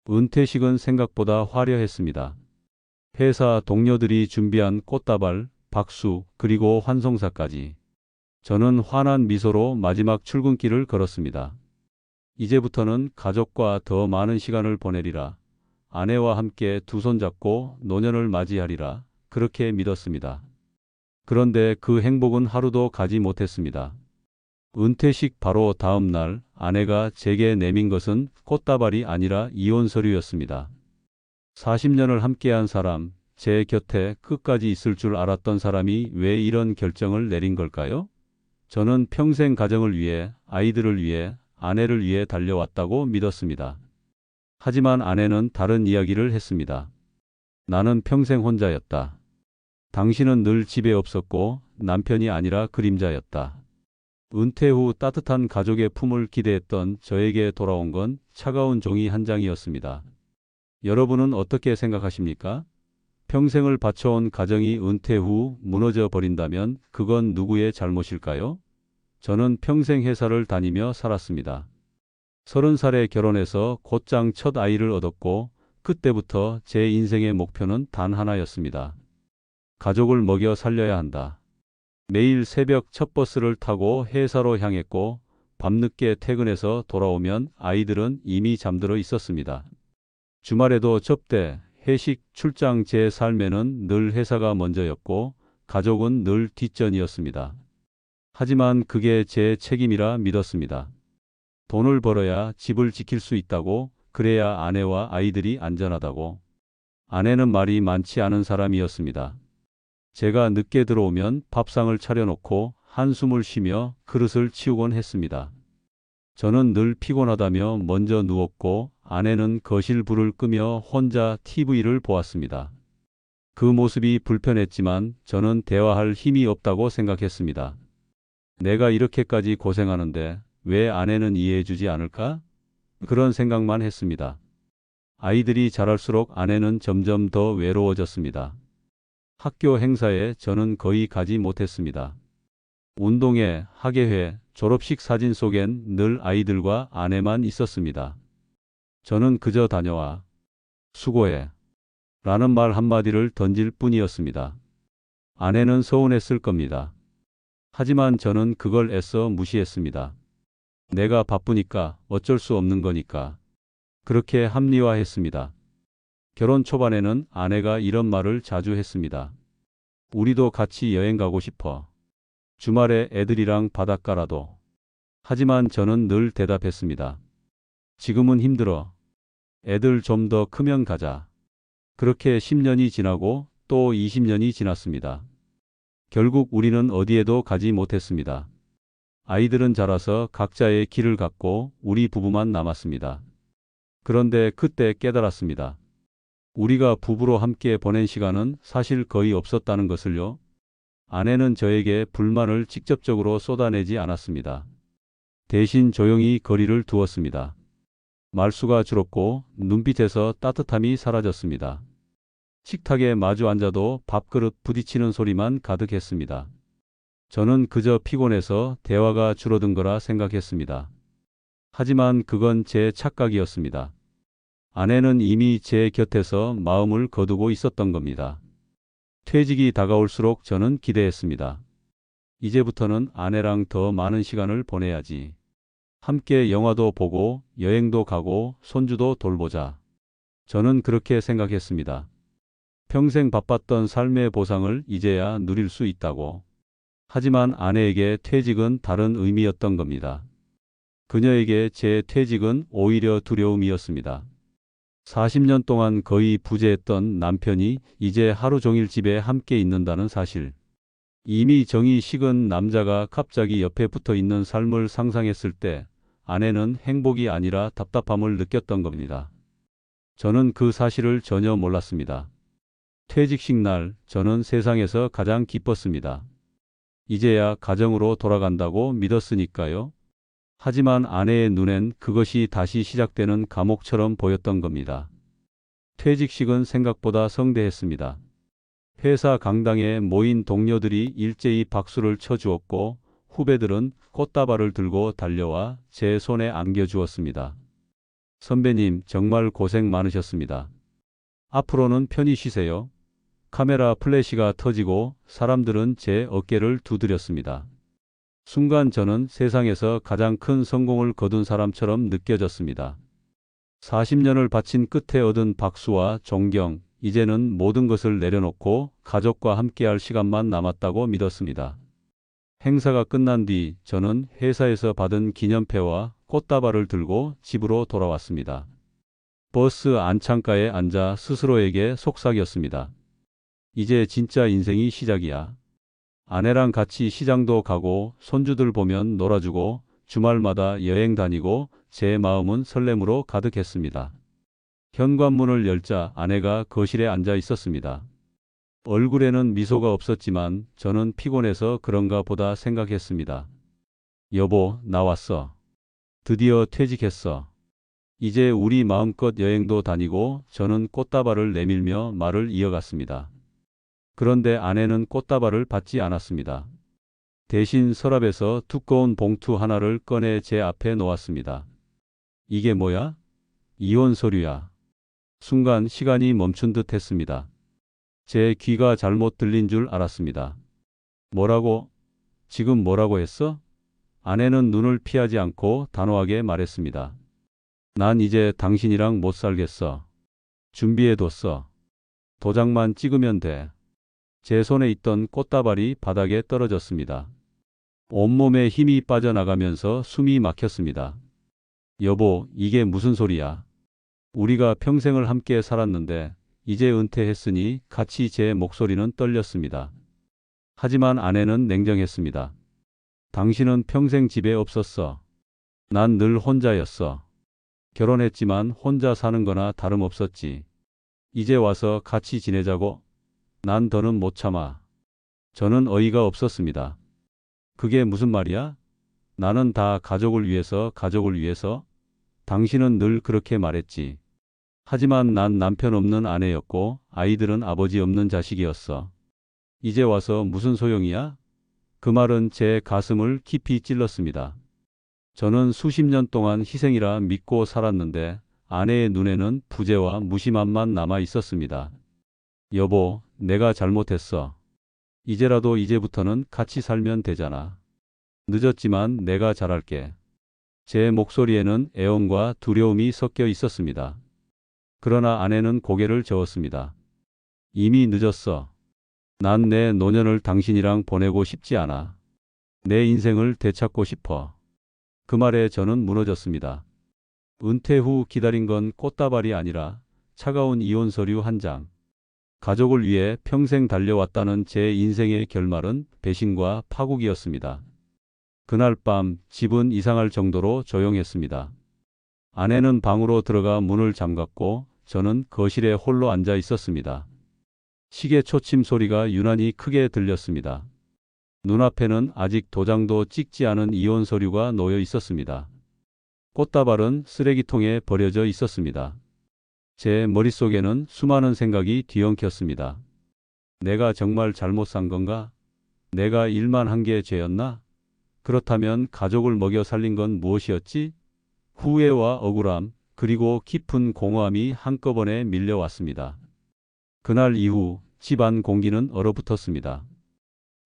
은퇴식은 생각보다 화려했습니다. 회사 동료들이 준비한 꽃다발, 박수, 그리고 환송사까지. 저는 환한 미소로 마지막 출근길을 걸었습니다. 이제부터는 가족과 더 많은 시간을 보내리라. 아내와 함께 두 손 잡고 노년을 맞이하리라. 그렇게 믿었습니다. 그런데 그 행복은 하루도 가지 못했습니다. 은퇴식 바로 다음 날 아내가 제게 내민 것은 꽃다발이 아니라 이혼 서류였습니다. 40년을 함께한 사람, 제 곁에 끝까지 있을 줄 알았던 사람이 왜 이런 결정을 내린 걸까요? 저는 평생 가정을 위해, 아이들을 위해, 아내를 위해 달려왔다고 믿었습니다. 하지만 아내는 다른 이야기를 했습니다. 나는 평생 혼자였다. 당신은 늘 집에 없었고 남편이 아니라 그림자였다. 은퇴 후 따뜻한 가족의 품을 기대했던 저에게 돌아온 건 차가운 종이 한 장이었습니다. 여러분은 어떻게 생각하십니까? 평생을 바쳐온 가정이 은퇴 후 무너져 버린다면 그건 누구의 잘못일까요? 저는 평생 회사를 다니며 살았습니다. 30살에 결혼해서 곧장 첫 아이를 얻었고 그때부터 제 인생의 목표는 단 하나였습니다. 가족을 먹여 살려야 한다. 매일 새벽 첫 버스를 타고 회사로 향했고 밤늦게 퇴근해서 돌아오면 아이들은 이미 잠들어 있었습니다. 주말에도 접대, 회식, 출장 제 삶에는 늘 회사가 먼저였고 가족은 늘 뒷전이었습니다. 하지만 그게 제 책임이라 믿었습니다. 돈을 벌어야 집을 지킬 수 있다고, 그래야 아내와 아이들이 안전하다고. 아내는 말이 많지 않은 사람이었습니다. 제가 늦게 들어오면 밥상을 차려놓고 한숨을 쉬며 그릇을 치우곤 했습니다. 저는 늘 피곤하다며 먼저 누웠고 아내는 거실 불을 끄며 혼자 TV를 보았습니다. 그 모습이 불편했지만 저는 대화할 힘이 없다고 생각했습니다. 내가 이렇게까지 고생하는데 왜 아내는 이해해주지 않을까? 그런 생각만 했습니다. 아이들이 자랄수록 아내는 점점 더 외로워졌습니다. 학교 행사에 저는 거의 가지 못했습니다. 운동회, 학예회, 졸업식 사진 속엔 늘 아이들과 아내만 있었습니다. 저는 그저 다녀와, 수고해, 라는 말 한마디를 던질 뿐이었습니다. 아내는 서운했을 겁니다. 하지만 저는 그걸 애써 무시했습니다. 내가 바쁘니까 어쩔 수 없는 거니까. 그렇게 합리화했습니다. 결혼 초반에는 아내가 이런 말을 자주 했습니다. 우리도 같이 여행 가고 싶어. 주말에 애들이랑 바닷가라도. 하지만 저는 늘 대답했습니다. 지금은 힘들어. 애들 좀 더 크면 가자. 그렇게 10년이 지나고 또 20년이 지났습니다. 결국 우리는 어디에도 가지 못했습니다. 아이들은 자라서 각자의 길을 갔고 우리 부부만 남았습니다. 그런데 그때 깨달았습니다. 우리가 부부로 함께 보낸 시간은 사실 거의 없었다는 것을요. 아내는 저에게 불만을 직접적으로 쏟아내지 않았습니다. 대신 조용히 거리를 두었습니다. 말수가 줄었고 눈빛에서 따뜻함이 사라졌습니다. 식탁에 마주 앉아도 밥그릇 부딪히는 소리만 가득했습니다. 저는 그저 피곤해서 대화가 줄어든 거라 생각했습니다. 하지만 그건 제 착각이었습니다. 아내는 이미 제 곁에서 마음을 거두고 있었던 겁니다. 퇴직이 다가올수록 저는 기대했습니다. 이제부터는 아내랑 더 많은 시간을 보내야지. 함께 영화도 보고 여행도 가고 손주도 돌보자. 저는 그렇게 생각했습니다. 평생 바빴던 삶의 보상을 이제야 누릴 수 있다고. 하지만 아내에게 퇴직은 다른 의미였던 겁니다. 그녀에게 제 퇴직은 오히려 두려움이었습니다. 40년 동안 거의 부재했던 남편이 이제 하루 종일 집에 함께 있는다는 사실. 이미 정이 식은 남자가 갑자기 옆에 붙어 있는 삶을 상상했을 때 아내는 행복이 아니라 답답함을 느꼈던 겁니다. 저는 그 사실을 전혀 몰랐습니다. 퇴직식 날 저는 세상에서 가장 기뻤습니다. 이제야 가정으로 돌아간다고 믿었으니까요. 하지만 아내의 눈엔 그것이 다시 시작되는 감옥처럼 보였던 겁니다. 퇴직식은 생각보다 성대했습니다. 회사 강당에 모인 동료들이 일제히 박수를 쳐주었고 후배들은 꽃다발을 들고 달려와 제 손에 안겨주었습니다. 선배님, 정말 고생 많으셨습니다. 앞으로는 편히 쉬세요. 카메라 플래시가 터지고 사람들은 제 어깨를 두드렸습니다. 순간 저는 세상에서 가장 큰 성공을 거둔 사람처럼 느껴졌습니다. 40년을 바친 끝에 얻은 박수와 존경, 이제는 모든 것을 내려놓고 가족과 함께할 시간만 남았다고 믿었습니다. 행사가 끝난 뒤 저는 회사에서 받은 기념패와 꽃다발을 들고 집으로 돌아왔습니다. 버스 안창가에 앉아 스스로에게 속삭였습니다. 이제 진짜 인생이 시작이야. 아내랑 같이 시장도 가고 손주들 보면 놀아주고 주말마다 여행 다니고 제 마음은 설렘으로 가득했습니다. 현관문을 열자 아내가 거실에 앉아 있었습니다. 얼굴에는 미소가 없었지만 저는 피곤해서 그런가 보다 생각했습니다. 여보, 나왔어. 드디어 퇴직했어. 이제 우리 마음껏 여행도 다니고. 저는 꽃다발을 내밀며 말을 이어갔습니다. 그런데 아내는 꽃다발을 받지 않았습니다. 대신 서랍에서 두꺼운 봉투 하나를 꺼내 제 앞에 놓았습니다. 이게 뭐야? 이혼 서류야. 순간 시간이 멈춘 듯 했습니다. 제 귀가 잘못 들린 줄 알았습니다. 뭐라고? 지금 뭐라고 했어? 아내는 눈을 피하지 않고 단호하게 말했습니다. 난 이제 당신이랑 못 살겠어. 준비해뒀어. 도장만 찍으면 돼. 제 손에 있던 꽃다발이 바닥에 떨어졌습니다. 온몸에 힘이 빠져나가면서 숨이 막혔습니다. 여보, 이게 무슨 소리야? 우리가 평생을 함께 살았는데 이제 은퇴했으니. 같이 제 목소리는 떨렸습니다. 하지만 아내는 냉정했습니다. 당신은 평생 집에 없었어. 난 늘 혼자였어. 결혼했지만 혼자 사는 거나 다름없었지. 이제 와서 같이 지내자고? 난 더는 못 참아. 저는 어이가 없었습니다. 그게 무슨 말이야? 나는 다 가족을 위해서, 가족을 위해서. 당신은 늘 그렇게 말했지. 하지만 난 남편 없는 아내였고 아이들은 아버지 없는 자식이었어. 이제 와서 무슨 소용이야? 그 말은 제 가슴을 깊이 찔렀습니다. 저는 수십 년 동안 희생이라 믿고 살았는데 아내의 눈에는 부재와 무심함만 남아 있었습니다. 여보, 내가 잘못했어. 이제부터는 같이 살면 되잖아. 늦었지만 내가 잘할게. 제 목소리에는 애원과 두려움이 섞여 있었습니다. 그러나 아내는 고개를 저었습니다. 이미 늦었어. 난 내 노년을 당신이랑 보내고 싶지 않아. 내 인생을 되찾고 싶어. 그 말에 저는 무너졌습니다. 은퇴 후 기다린 건 꽃다발이 아니라 차가운 이혼 서류 한 장. 가족을 위해 평생 달려왔다는 제 인생의 결말은 배신과 파국이었습니다. 그날 밤 집은 이상할 정도로 조용했습니다. 아내는 방으로 들어가 문을 잠갔고 저는 거실에 홀로 앉아 있었습니다. 시계 초침 소리가 유난히 크게 들렸습니다. 눈앞에는 아직 도장도 찍지 않은 이혼 서류가 놓여 있었습니다. 꽃다발은 쓰레기통에 버려져 있었습니다. 제 머릿속에는 수많은 생각이 뒤엉켰습니다. 내가 정말 잘못 산 건가? 내가 일만 한 게 죄였나? 그렇다면 가족을 먹여 살린 건 무엇이었지? 후회와 억울함, 그리고 깊은 공허함이 한꺼번에 밀려왔습니다. 그날 이후 집안 공기는 얼어붙었습니다.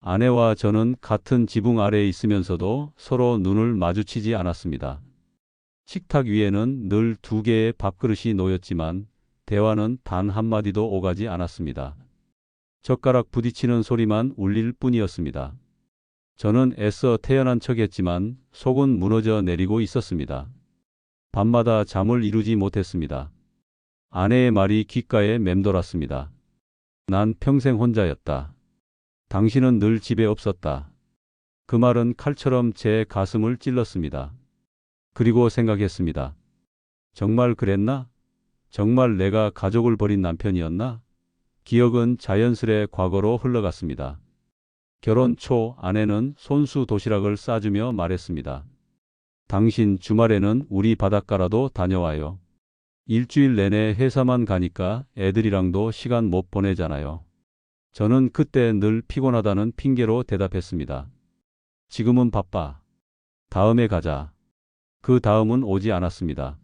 아내와 저는 같은 지붕 아래에 있으면서도 서로 눈을 마주치지 않았습니다. 식탁 위에는 늘 두 개의 밥그릇이 놓였지만 대화는 단 한마디도 오가지 않았습니다. 젓가락 부딪히는 소리만 울릴 뿐이었습니다. 저는 애써 태연한 척했지만 속은 무너져 내리고 있었습니다. 밤마다 잠을 이루지 못했습니다. 아내의 말이 귓가에 맴돌았습니다. 난 평생 혼자였다. 당신은 늘 집에 없었다. 그 말은 칼처럼 제 가슴을 찔렀습니다. 그리고 생각했습니다. 정말 그랬나? 정말 내가 가족을 버린 남편이었나? 기억은 자연스레 과거로 흘러갔습니다. 결혼 초 아내는 손수 도시락을 싸주며 말했습니다. 당신 주말에는 우리 바닷가라도 다녀와요. 일주일 내내 회사만 가니까 애들이랑도 시간 못 보내잖아요. 저는 그때 늘 피곤하다는 핑계로 대답했습니다. 지금은 바빠. 다음에 가자. 그 다음은 오지 않았습니다.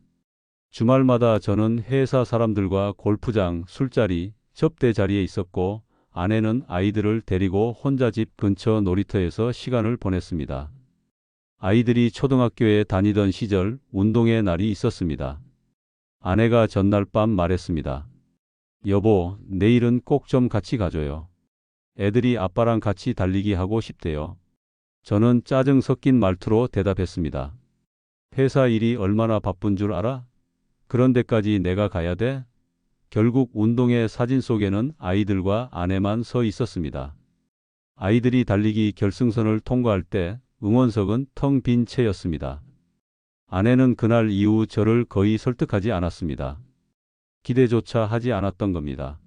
주말마다 저는 회사 사람들과 골프장, 술자리, 접대 자리에 있었고 아내는 아이들을 데리고 혼자 집 근처 놀이터에서 시간을 보냈습니다. 아이들이 초등학교에 다니던 시절 운동의 날이 있었습니다. 아내가 전날 밤 말했습니다. 여보, 내일은 꼭 좀 같이 가줘요. 애들이 아빠랑 같이 달리기 하고 싶대요. 저는 짜증 섞인 말투로 대답했습니다. 회사 일이 얼마나 바쁜 줄 알아? 그런 데까지 내가 가야 돼? 결국 운동회 사진 속에는 아이들과 아내만 서 있었습니다. 아이들이 달리기 결승선을 통과할 때 응원석은 텅 빈 채였습니다. 아내는 그날 이후 저를 거의 설득하지 않았습니다. 기대조차 하지 않았던 겁니다.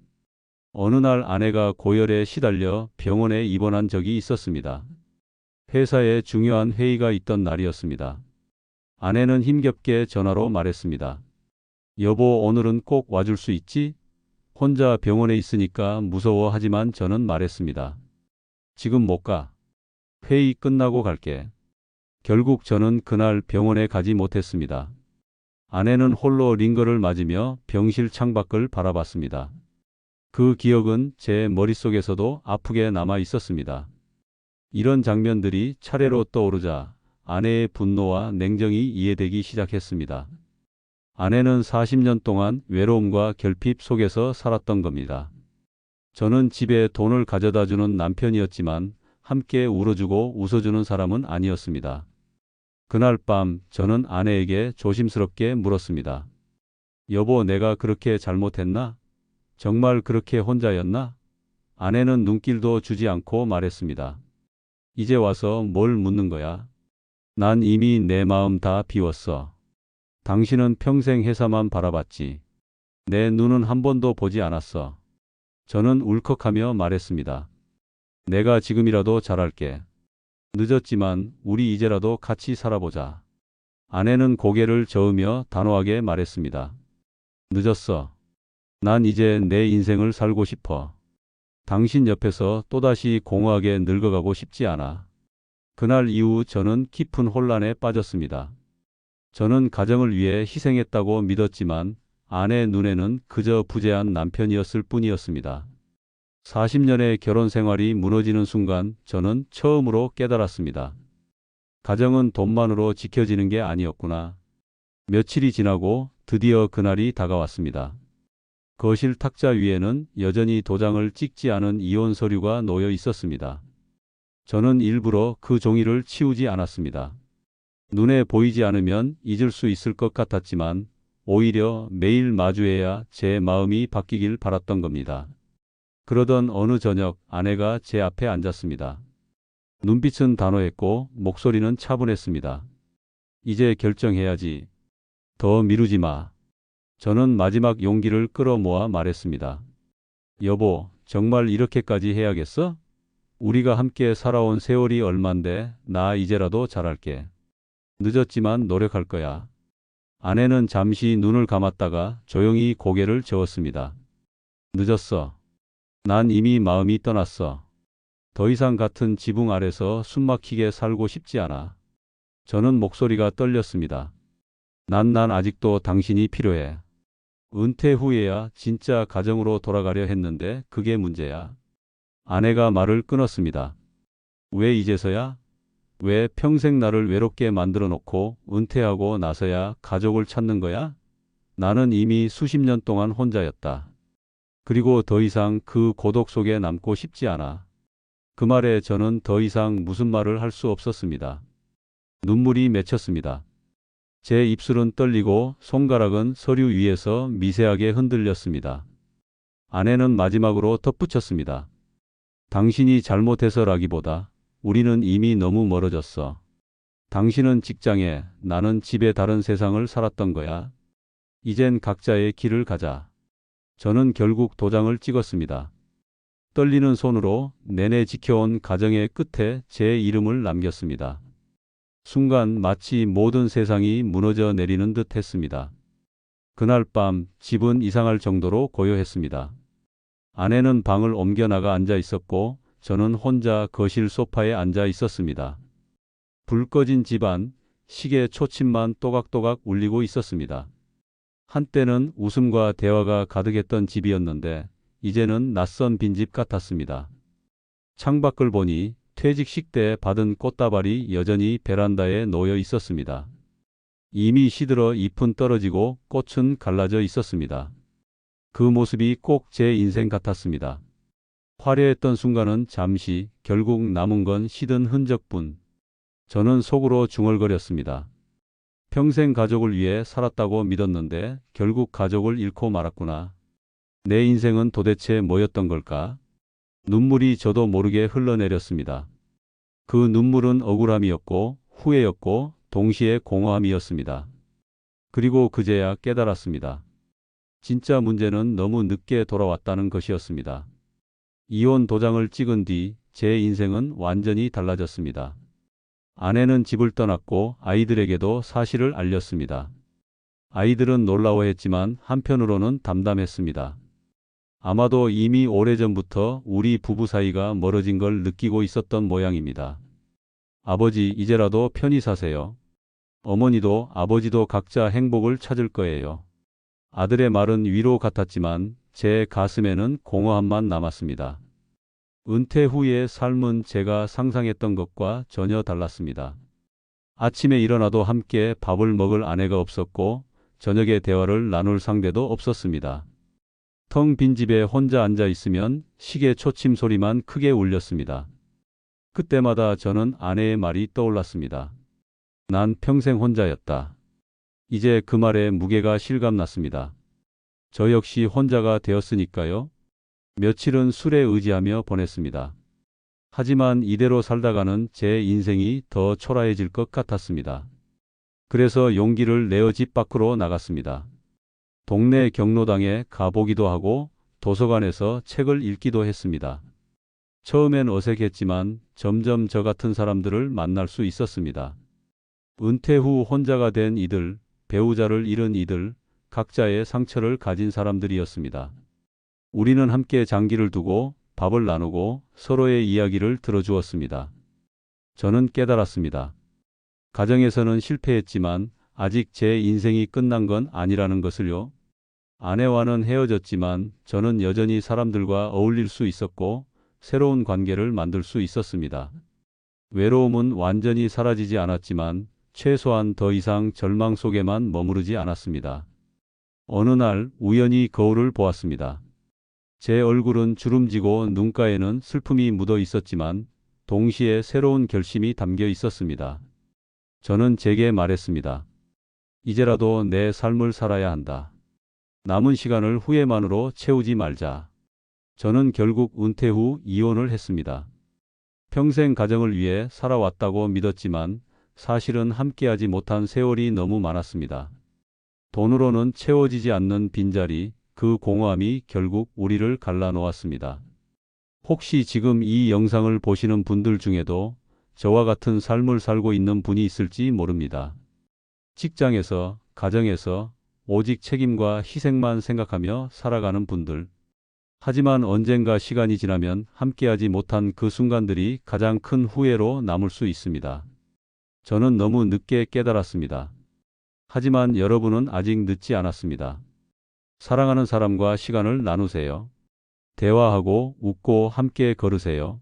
어느 날 아내가 고열에 시달려 병원에 입원한 적이 있었습니다. 회사에 중요한 회의가 있던 날이었습니다. 아내는 힘겹게 전화로 말했습니다. 여보, 오늘은 꼭 와줄 수 있지? 혼자 병원에 있으니까 무서워하지만 저는 말했습니다. 지금 못 가. 회의 끝나고 갈게. 결국 저는 그날 병원에 가지 못했습니다. 아내는 홀로 링거를 맞으며 병실 창밖을 바라봤습니다. 그 기억은 제 머릿속에서도 아프게 남아 있었습니다. 이런 장면들이 차례로 떠오르자 아내의 분노와 냉정이 이해되기 시작했습니다. 아내는 40년 동안 외로움과 결핍 속에서 살았던 겁니다. 저는 집에 돈을 가져다 주는 남편이었지만 함께 울어주고 웃어주는 사람은 아니었습니다. 그날 밤 저는 아내에게 조심스럽게 물었습니다. 여보, 내가 그렇게 잘못했나? 정말 그렇게 혼자였나? 아내는 눈길도 주지 않고 말했습니다. 이제 와서 뭘 묻는 거야? 난 이미 내 마음 다 비웠어. 당신은 평생 회사만 바라봤지. 내 눈은 한 번도 보지 않았어. 저는 울컥하며 말했습니다. 내가 지금이라도 잘할게. 늦었지만 우리 이제라도 같이 살아보자. 아내는 고개를 저으며 단호하게 말했습니다. 늦었어. 난 이제 내 인생을 살고 싶어. 당신 옆에서 또다시 공허하게 늙어가고 싶지 않아. 그날 이후 저는 깊은 혼란에 빠졌습니다. 저는 가정을 위해 희생했다고 믿었지만 아내 눈에는 그저 부재한 남편이었을 뿐이었습니다. 40년의 결혼 생활이 무너지는 순간 저는 처음으로 깨달았습니다. 가정은 돈만으로 지켜지는 게 아니었구나. 며칠이 지나고 드디어 그날이 다가왔습니다. 거실 탁자 위에는 여전히 도장을 찍지 않은 이혼 서류가 놓여 있었습니다. 저는 일부러 그 종이를 치우지 않았습니다. 눈에 보이지 않으면 잊을 수 있을 것 같았지만 오히려 매일 마주해야 제 마음이 바뀌길 바랐던 겁니다. 그러던 어느 저녁 아내가 제 앞에 앉았습니다. 눈빛은 단호했고 목소리는 차분했습니다. 이제 결정해야지. 더 미루지 마. 저는 마지막 용기를 끌어모아 말했습니다. 여보, 정말 이렇게까지 해야겠어? 우리가 함께 살아온 세월이 얼만데 나 이제라도 잘할게. 늦었지만 노력할 거야. 아내는 잠시 눈을 감았다가 조용히 고개를 저었습니다. 늦었어. 난 이미 마음이 떠났어. 더 이상 같은 지붕 아래서 숨막히게 살고 싶지 않아. 저는 목소리가 떨렸습니다. 난 아직도 당신이 필요해. 은퇴 후에야 진짜 가정으로 돌아가려 했는데 그게 문제야. 아내가 말을 끊었습니다. 왜 이제서야? 왜 평생 나를 외롭게 만들어 놓고 은퇴하고 나서야 가족을 찾는 거야? 나는 이미 수십 년 동안 혼자였다. 그리고 더 이상 그 고독 속에 남고 싶지 않아. 그 말에 저는 더 이상 무슨 말을 할 수 없었습니다. 눈물이 맺혔습니다. 제 입술은 떨리고 손가락은 서류 위에서 미세하게 흔들렸습니다. 아내는 마지막으로 덧붙였습니다. 당신이 잘못해서라기보다 우리는 이미 너무 멀어졌어. 당신은 직장에, 나는 집에 다른 세상을 살았던 거야. 이젠 각자의 길을 가자. 저는 결국 도장을 찍었습니다. 떨리는 손으로 내내 지켜온 가정의 끝에 제 이름을 남겼습니다. 순간 마치 모든 세상이 무너져 내리는 듯 했습니다. 그날 밤 집은 이상할 정도로 고요했습니다. 아내는 방을 옮겨나가 앉아 있었고 저는 혼자 거실 소파에 앉아 있었습니다. 불 꺼진 집안, 시계 초침만 또각또각 울리고 있었습니다. 한때는 웃음과 대화가 가득했던 집이었는데 이제는 낯선 빈집 같았습니다. 창밖을 보니 퇴직식 때 받은 꽃다발이 여전히 베란다에 놓여 있었습니다. 이미 시들어 잎은 떨어지고 꽃은 갈라져 있었습니다. 그 모습이 꼭 제 인생 같았습니다. 화려했던 순간은 잠시, 결국 남은 건 시든 흔적뿐. 저는 속으로 중얼거렸습니다. 평생 가족을 위해 살았다고 믿었는데 결국 가족을 잃고 말았구나. 내 인생은 도대체 뭐였던 걸까? 눈물이 저도 모르게 흘러내렸습니다. 그 눈물은 억울함이었고 후회였고 동시에 공허함이었습니다. 그리고 그제야 깨달았습니다. 진짜 문제는 너무 늦게 돌아왔다는 것이었습니다. 이혼 도장을 찍은 뒤 제 인생은 완전히 달라졌습니다. 아내는 집을 떠났고 아이들에게도 사실을 알렸습니다. 아이들은 놀라워했지만 한편으로는 담담했습니다. 아마도 이미 오래전부터 우리 부부 사이가 멀어진 걸 느끼고 있었던 모양입니다. 아버지, 이제라도 편히 사세요. 어머니도 아버지도 각자 행복을 찾을 거예요. 아들의 말은 위로 같았지만 제 가슴에는 공허함만 남았습니다. 은퇴 후의 삶은 제가 상상했던 것과 전혀 달랐습니다. 아침에 일어나도 함께 밥을 먹을 아내가 없었고 저녁에 대화를 나눌 상대도 없었습니다. 텅 빈 집에 혼자 앉아 있으면 시계 초침 소리만 크게 울렸습니다. 그때마다 저는 아내의 말이 떠올랐습니다. 난 평생 혼자였다. 이제 그 말에 무게가 실감났습니다. 저 역시 혼자가 되었으니까요. 며칠은 술에 의지하며 보냈습니다. 하지만 이대로 살다가는 제 인생이 더 초라해질 것 같았습니다. 그래서 용기를 내어 집 밖으로 나갔습니다. 동네 경로당에 가보기도 하고 도서관에서 책을 읽기도 했습니다. 처음엔 어색했지만 점점 저 같은 사람들을 만날 수 있었습니다. 은퇴 후 혼자가 된 이들, 배우자를 잃은 이들, 각자의 상처를 가진 사람들이었습니다. 우리는 함께 장기를 두고 밥을 나누고 서로의 이야기를 들어주었습니다. 저는 깨달았습니다. 가정에서는 실패했지만 아직 제 인생이 끝난 건 아니라는 것을요. 아내와는 헤어졌지만 저는 여전히 사람들과 어울릴 수 있었고 새로운 관계를 만들 수 있었습니다. 외로움은 완전히 사라지지 않았지만 최소한 더 이상 절망 속에만 머무르지 않았습니다. 어느 날 우연히 거울을 보았습니다. 제 얼굴은 주름지고 눈가에는 슬픔이 묻어 있었지만 동시에 새로운 결심이 담겨 있었습니다. 저는 제게 말했습니다. 이제라도 내 삶을 살아야 한다. 남은 시간을 후회만으로 채우지 말자. 저는 결국 은퇴 후 이혼을 했습니다. 평생 가정을 위해 살아왔다고 믿었지만 사실은 함께하지 못한 세월이 너무 많았습니다. 돈으로는 채워지지 않는 빈자리, 그 공허함이 결국 우리를 갈라놓았습니다. 혹시 지금 이 영상을 보시는 분들 중에도 저와 같은 삶을 살고 있는 분이 있을지 모릅니다. 직장에서, 가정에서 오직 책임과 희생만 생각하며 살아가는 분들. 하지만 언젠가 시간이 지나면 함께하지 못한 그 순간들이 가장 큰 후회로 남을 수 있습니다. 저는 너무 늦게 깨달았습니다. 하지만 여러분은 아직 늦지 않았습니다. 사랑하는 사람과 시간을 나누세요. 대화하고 웃고 함께 걸으세요.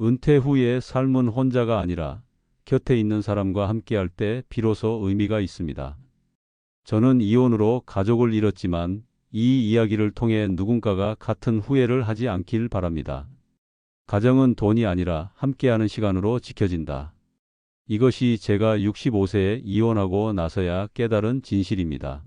은퇴 후의 삶은 혼자가 아니라 곁에 있는 사람과 함께할 때 비로소 의미가 있습니다. 저는 이혼으로 가족을 잃었지만 이 이야기를 통해 누군가가 같은 후회를 하지 않길 바랍니다. 가정은 돈이 아니라 함께하는 시간으로 지켜진다. 이것이 제가 65세에 이혼하고 나서야 깨달은 진실입니다.